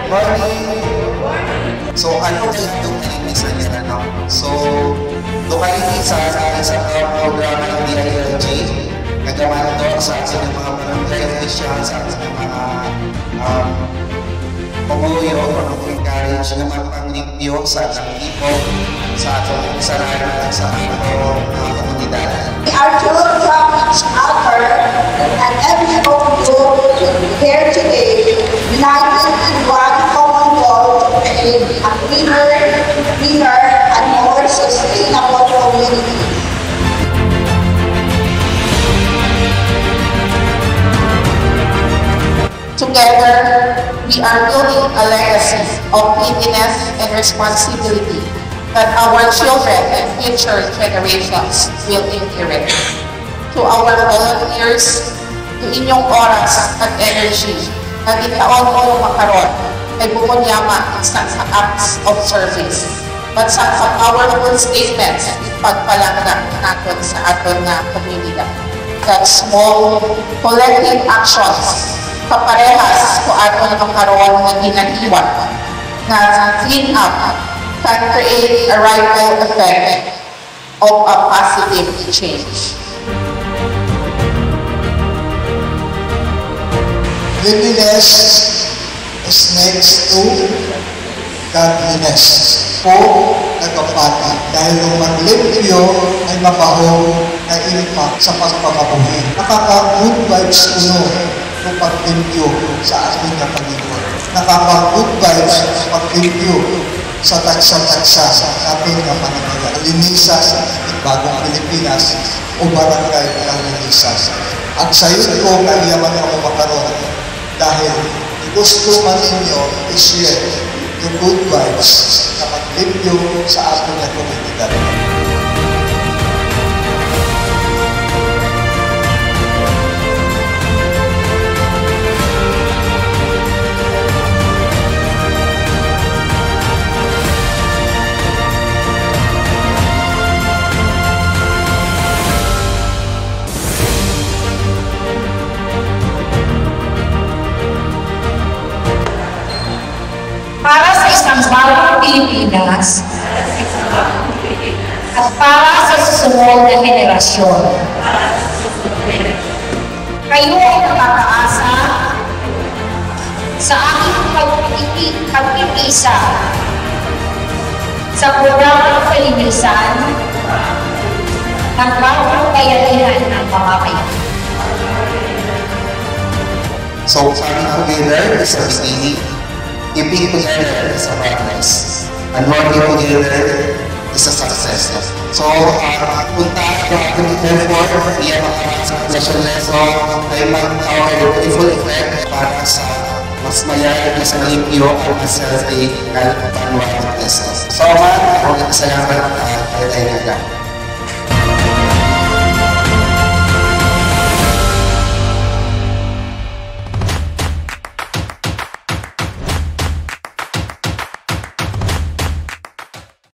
Morning! So, ano yung isa nila, no? So, locally sa programa ng DILG, nagawa ito sa atin ng mga barangay officials, sa atin ng mga pumuyo o encourage na magpang-review sa ating tipo, sa ating sarayan sa ating komunidad. We are told from each other and every of you here today, united in one common goal to create a cleaner, and more sustainable community. Together, we are building a legacy of cleanliness and responsibility that our children and future generations will inherit. To our volunteers, to inyong oras at energy na gitaon mo makaroon ay bumunyama sa acts of service. But sa powerful statements, ipagpalangga natin sa aton na komunidad. That small, collective actions kaparehas ko aton makaroon ng ginaniwan na clean up can create a ripple effect of a positive change. Cleanliness is next to godliness. Po nagpapati dahil nung maglimpyo ay mabaho na impact sa pagpapakabuhi. Nakaka-good vibes kuno kung paglimpyo sa ating kapaligiran. Nakaka-good vibes sa paglimpyo sa taksa-taksa sa ating kapaligiran. Linisan ng bagong Pilipinas o barangay ng linisan. At sa iyo ko kaiyaman ako makaroon dahil gusto man ninyo i-share yung good vibes na maglimpyo sa ating komunidad. Para sa isang bagong Pilipinas at para sa susunod na henerasyon. Kayo ay nakakaasa sa aking pagpipisa sa programang kalinisan ng bawat bayanihan ng mga kayo. So, coming together is a beginning. Keeping together is a progress. And working together is a success. So, punta ko ating effort, iyan ang lesson ay mag-our beautiful effect para sa mas mayayag na sa limpyo at mas healthy at panuwag ng business. So, ako salamat at tayo